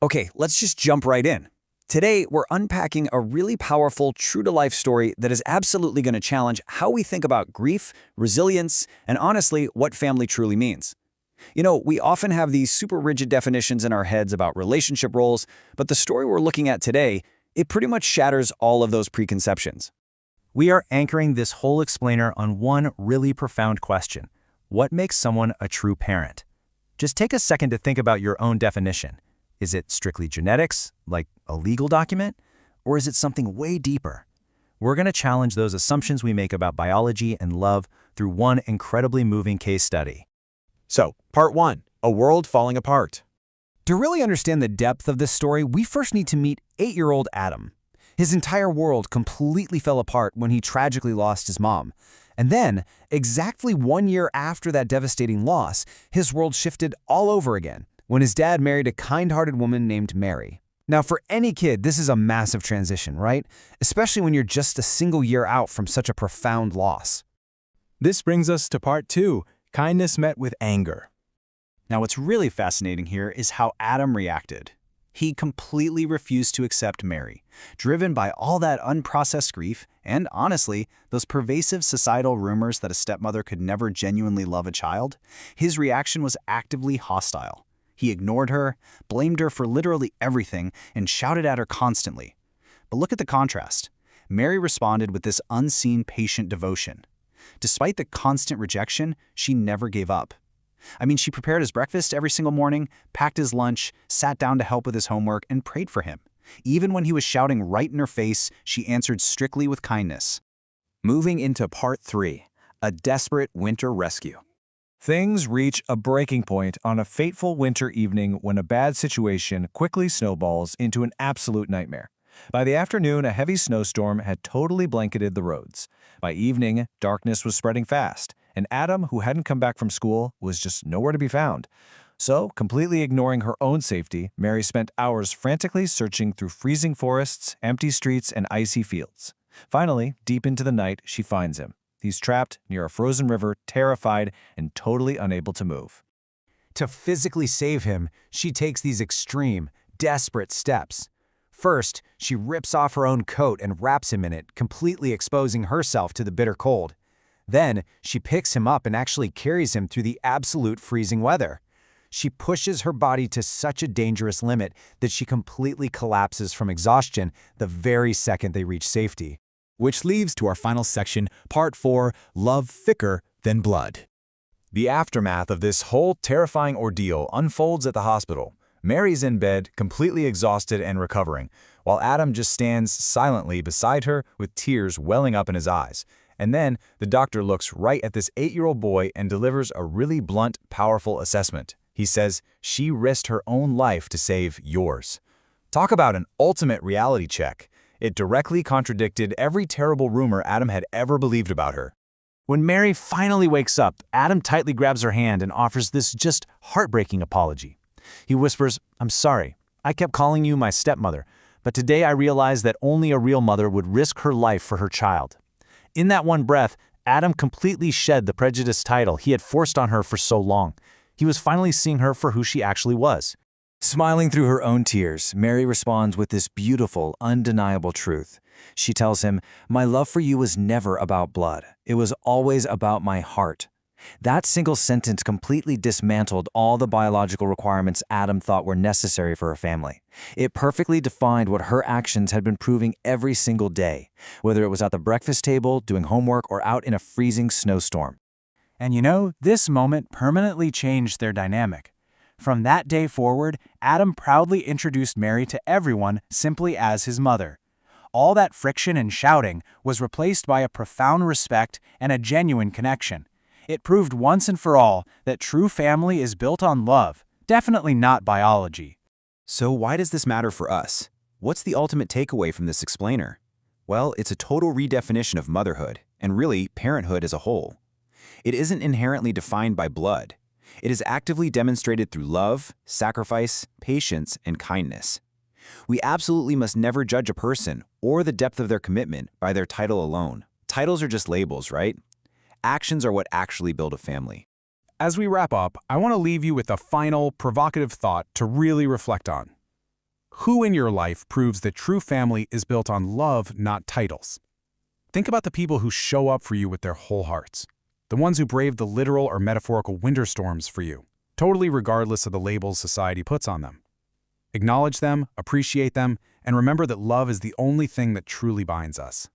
Okay, let's just jump right in. Today, we're unpacking a really powerful, true-to-life story that is absolutely going to challenge how we think about grief, resilience, and honestly, what family truly means. We often have these super rigid definitions in our heads about relationship roles, but the story we're looking at today, it pretty much shatters all of those preconceptions. We are anchoring this whole explainer on one really profound question. What makes someone a true parent? Just take a second to think about your own definition. Is it strictly genetics, like a legal document? Or is it something way deeper? We're going to challenge those assumptions we make about biology and love through one incredibly moving case study. So, part 1, a world falling apart. To really understand the depth of this story, we first need to meet 8-year-old Adam. His entire world completely fell apart when he tragically lost his mom. And then, exactly 1 year after that devastating loss, his world shifted all over again when his dad married a kind-hearted woman named Mary. Now, for any kid, this is a massive transition, right? Especially when you're just a single year out from such a profound loss. This brings us to part 2, kindness met with anger. Now, what's really fascinating here is how Adam reacted. He completely refused to accept Mary, driven by all that unprocessed grief and, honestly, those pervasive societal rumors that a stepmother could never genuinely love a child. His reaction was actively hostile. He ignored her, blamed her for literally everything, and shouted at her constantly. But look at the contrast. Mary responded with this unseen patient devotion. Despite the constant rejection, she never gave up. She prepared his breakfast every single morning, packed his lunch, sat down to help with his homework, and prayed for him. Even when he was shouting right in her face, she answered strictly with kindness. Moving into part 3, a desperate winter rescue. Things reach a breaking point on a fateful winter evening when a bad situation quickly snowballs into an absolute nightmare. By the afternoon, a heavy snowstorm had totally blanketed the roads. By evening, darkness was spreading fast, and Adam, who hadn't come back from school, was just nowhere to be found. So, completely ignoring her own safety, Mary spent hours frantically searching through freezing forests, empty streets, and icy fields. Finally, deep into the night, she finds him. He's trapped near a frozen river, terrified and totally unable to move. To physically save him, she takes these extreme, desperate steps. First, she rips off her own coat and wraps him in it, completely exposing herself to the bitter cold. Then, she picks him up and actually carries him through the absolute freezing weather. She pushes her body to such a dangerous limit that she completely collapses from exhaustion the very second they reach safety. Which leads to our final section, part 4, love thicker than blood. The aftermath of this whole terrifying ordeal unfolds at the hospital. Mary's in bed, completely exhausted and recovering, while Adam just stands silently beside her with tears welling up in his eyes. And then the doctor looks right at this 8-year-old boy and delivers a really blunt, powerful assessment. He says, she risked her own life to save yours. Talk about an ultimate reality check. It directly contradicted every terrible rumor Adam had ever believed about her. When Mary finally wakes up, Adam tightly grabs her hand and offers this just heartbreaking apology. He whispers, "I'm sorry. I kept calling you my stepmother, but today I realized that only a real mother would risk her life for her child." In that one breath, Adam completely shed the prejudiced title he had forced on her for so long. He was finally seeing her for who she actually was. Smiling through her own tears, Mary responds with this beautiful, undeniable truth. She tells him, "My love for you was never about blood. It was always about my heart." That single sentence completely dismantled all the biological requirements Adam thought were necessary for a family. It perfectly defined what her actions had been proving every single day, whether it was at the breakfast table, doing homework, or out in a freezing snowstorm. And this moment permanently changed their dynamic. From that day forward, Adam proudly introduced Mary to everyone simply as his mother. All that friction and shouting was replaced by a profound respect and a genuine connection. It proved once and for all that true family is built on love, definitely not biology. So why does this matter for us? What's the ultimate takeaway from this explainer? Well, it's a total redefinition of motherhood, and really parenthood as a whole. It isn't inherently defined by blood. It is actively demonstrated through love, sacrifice, patience, and kindness. We absolutely must never judge a person or the depth of their commitment by their title alone. Titles are just labels, right? Actions are what actually build a family. As we wrap up, I want to leave you with a final, provocative thought to really reflect on. Who in your life proves that true family is built on love, not titles? Think about the people who show up for you with their whole hearts. The ones who brave the literal or metaphorical winter storms for you, totally regardless of the labels society puts on them. Acknowledge them, appreciate them, and remember that love is the only thing that truly binds us.